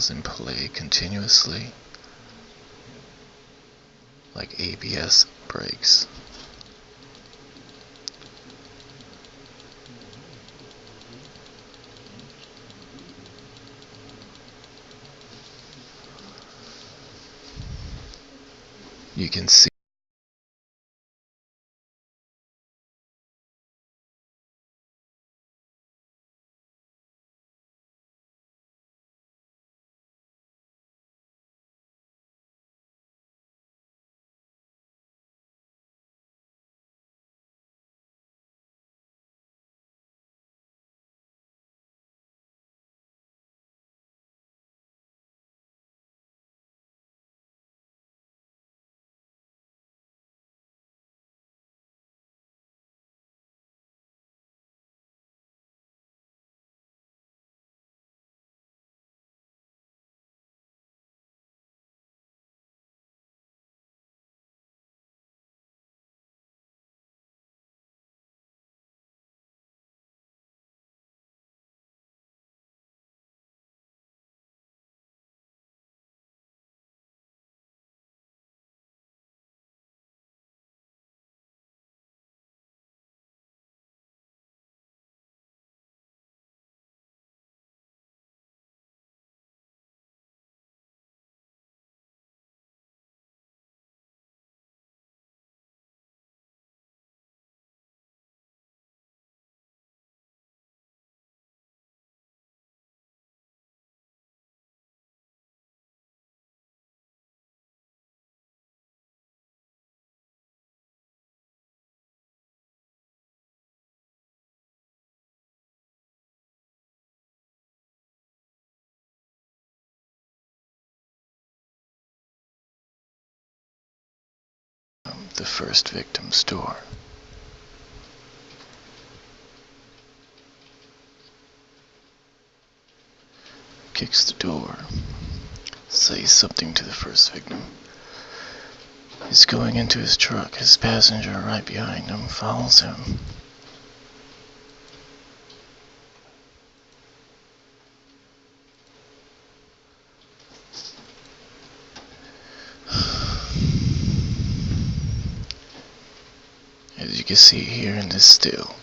pause and play continuously, like ABS brakes. You can see the first victim's door. Kicks the door, says something to the first victim. He's going into his truck. His passenger right behind him follows him. As you can see here in this still,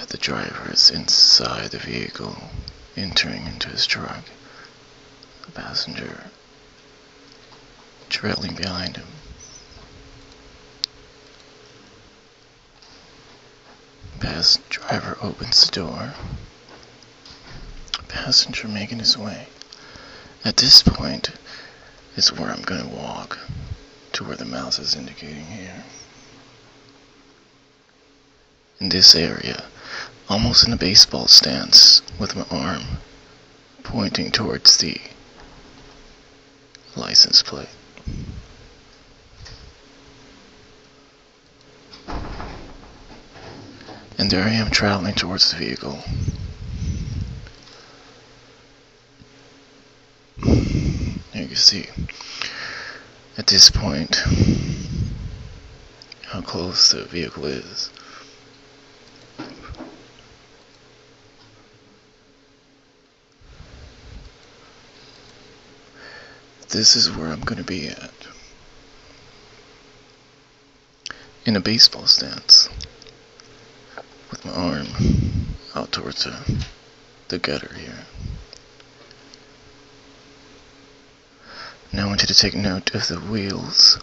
the driver is inside the vehicle, entering into his truck. The passenger trailing behind him. Driver opens the door. Passenger making his way. At this point is where I'm going to walk to where the mouse is indicating here. In this area, almost in a baseball stance, with my arm pointing towards the license plate. And there I am traveling towards the vehicle. You can see at this point how close the vehicle is. This is where I'm going to be at. In a baseball stance, with my arm out towards the gutter here. Now I want you to take note of the wheels.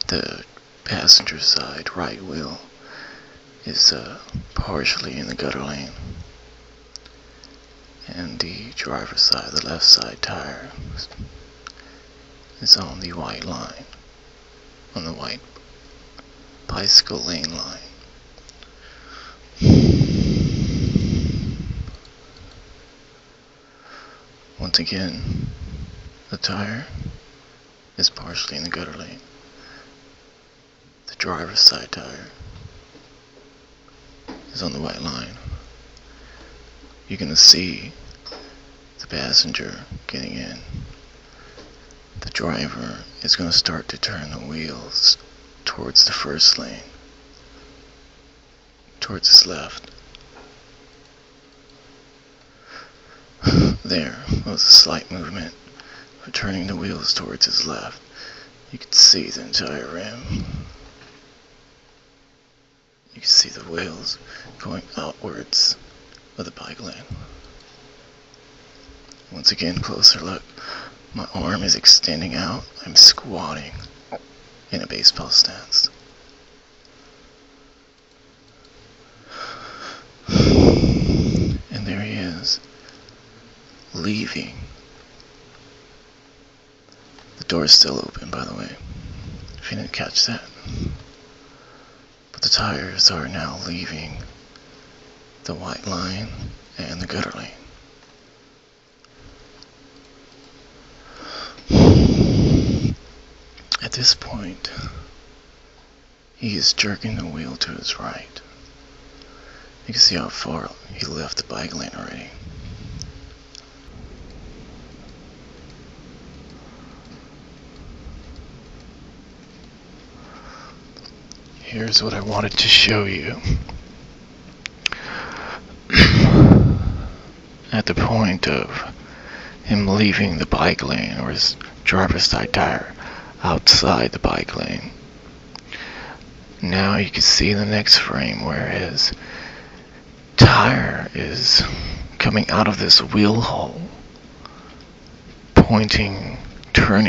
The passenger side right wheel is partially in the gutter lane, and the driver's side, the left side tire, is on the white line, on the white bicycle lane line. Once again, the tire is partially in the gutter lane. The driver's side tire is on the white line. You're gonna see the passenger getting in. The driver is gonna start to turn the wheels towards the first lane, towards his left. There was a slight movement of turning the wheels towards his left. You could see the entire rim. You could see the wheels going outwards of the bike lane. Once again, closer look. My arm is extending out. I'm squatting in a baseball stance. And there he is, leaving. The door is still open, by the way, if you didn't catch that. But the tires are now leaving the white line and the gutter lane. At this point, he is jerking the wheel to his right. You can see how far he left the bike lane already. Here's what I wanted to show you. At the point of him leaving the bike lane, or his driver's side tire outside the bike lane, now you can see in the next frame where his tire is coming out of this wheel hole, pointing towards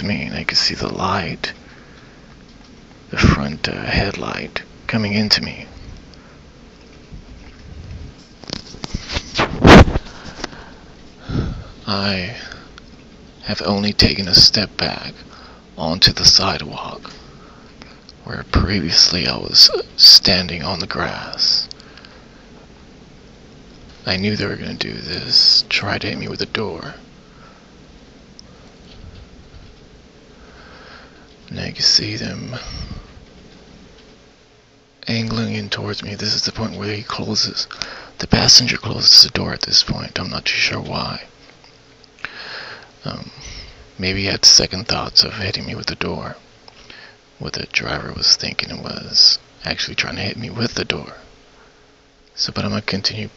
me, and I can see the light, the front headlight coming into me. I have only taken a step back onto the sidewalk where previously I was standing on the grass. I knew they were going to do this, try to hit me with a door. Now you can see them angling in towards me. This is the point where he closes. The passenger closes the door at this point. I'm not too sure why. Maybe he had second thoughts of hitting me with the door. What the driver was thinking was actually trying to hit me with the door. But I'm going to continue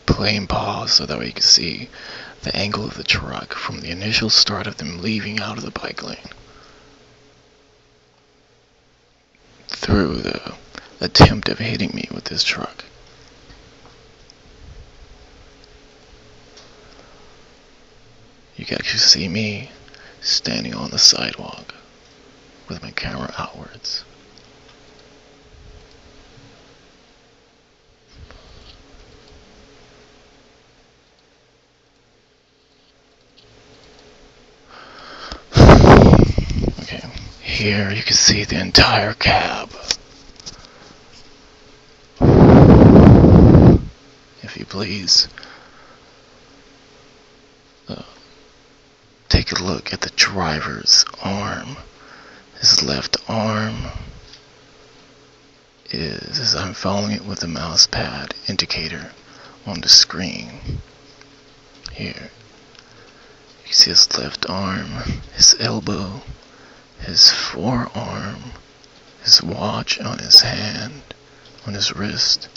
playing pause so that way you can see the angle of the truck from the initial start of them leaving out of the bike lane through the attempt of hitting me with this truck. You can actually see me standing on the sidewalk with my camera outwards. Okay, here you can see the entire cab. If you please, take a look at the driver's arm. His left arm is, as I'm following it with the mouse pad indicator on the screen here. You can see his left arm, his elbow, his forearm, his watch on his hand, on his wrist,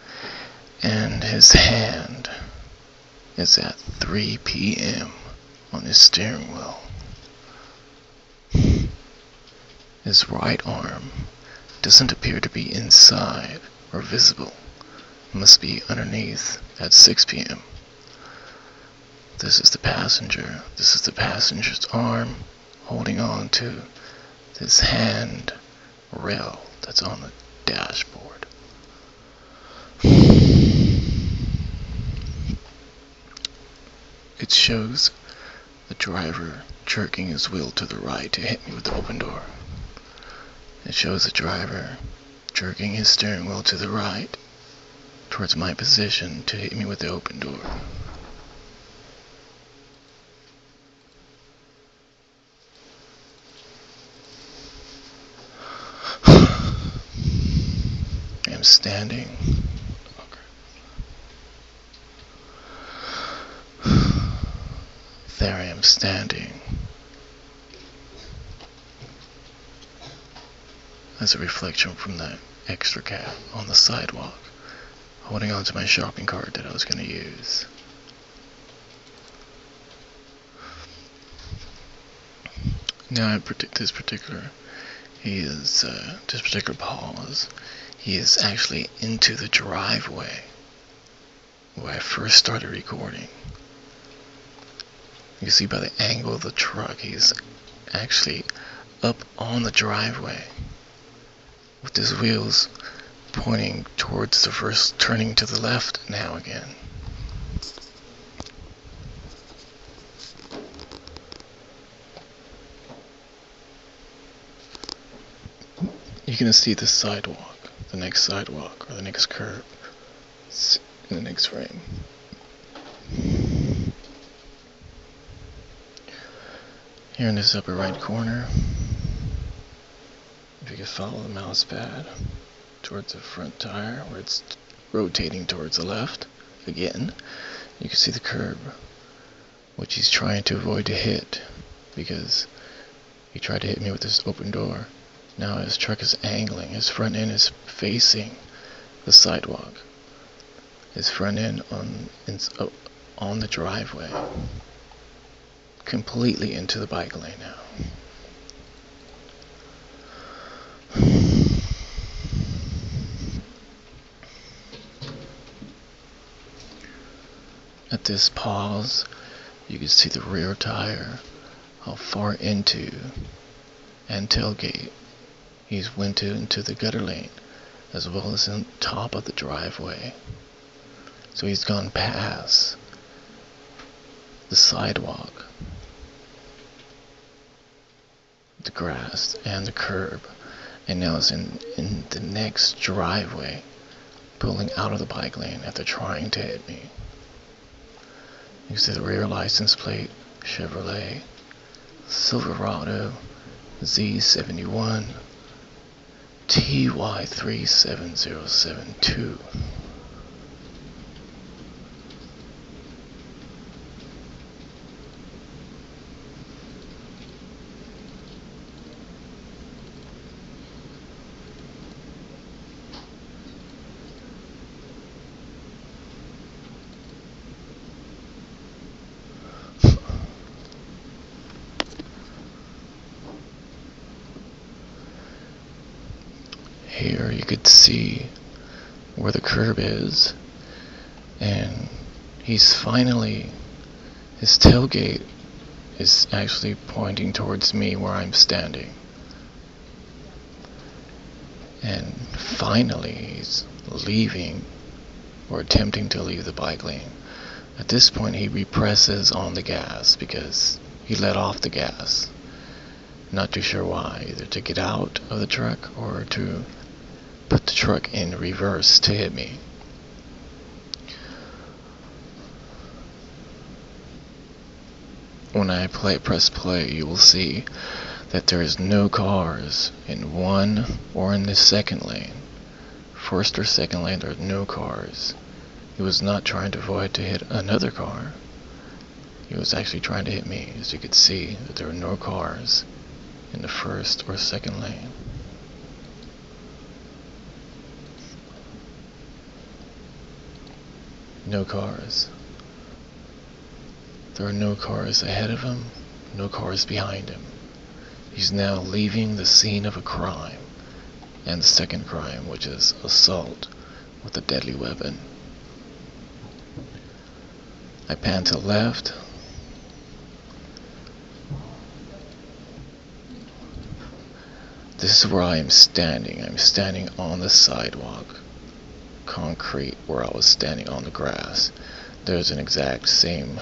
and his hand is at 3 p.m. on his steering wheel. His right arm doesn't appear to be inside or visible. It must be underneath at 6 p.m. This is the passenger. This is the passenger's arm holding on to this hand rail that's on the dashboard. It shows the driver jerking his wheel to the right to hit me with the open door. It shows the driver jerking his steering wheel to the right towards my position to hit me with the open door. I'm standing. There I am standing as a reflection from that extra cab on the sidewalk, holding on to my shopping cart that I was going to use. Now at this particular pause, he is actually into the driveway where I first started recording. You see by the angle of the truck, he's actually up on the driveway with his wheels pointing towards the first, turning to the left now again. You can see the sidewalk, the next sidewalk, or the next curb in the next frame. Here in this upper right corner, if you can follow the mouse pad towards the front tire where it's rotating towards the left again, you can see the curb, which he's trying to avoid to hit because he tried to hit me with this open door. Now his truck is angling, his front end is facing the sidewalk, his front end on the driveway, completely into the bike lane now. At this pause, you can see the rear tire, how far into and tailgate he's went into the gutter lane, as well as on top of the driveway. So he's gone past the sidewalk, the grass, and the curb, and now is in the next driveway, pulling out of the bike lane after trying to hit me. You see the rear license plate, Chevrolet Silverado Z71 TY37072. Here you could see where the curb is, and he's finally, his tailgate is actually pointing towards me where I'm standing, and finally he's leaving or attempting to leave the bike lane. At this point he represses on the gas because he let off the gas. Not too sure why, either to get out of the truck or to put the truck in reverse to hit me. When I press play, you will see that there is no cars in one or in the second lane. First or second lane, there are no cars. He was not trying to avoid to hit another car. He was actually trying to hit me. As you could see, that there were no cars in the first or second lane. No cars. There are no cars ahead of him, no cars behind him. He's now leaving the scene of a crime, and the second crime, which is assault with a deadly weapon. I pan to the left. This is where I am standing. I'm standing on the sidewalk. Concrete where I was standing on the grass. There's an exact same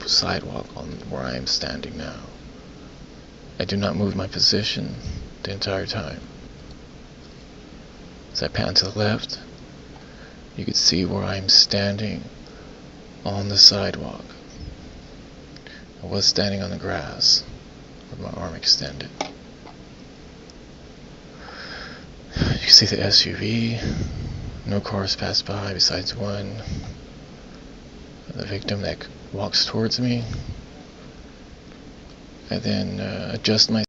sidewalk on where I am standing now. I do not move my position the entire time. As I pan to the left, you can see where I am standing on the sidewalk. I was standing on the grass with my arm extended. You can see the SUV, no cars pass by besides one. The victim that walks towards me. I then adjust my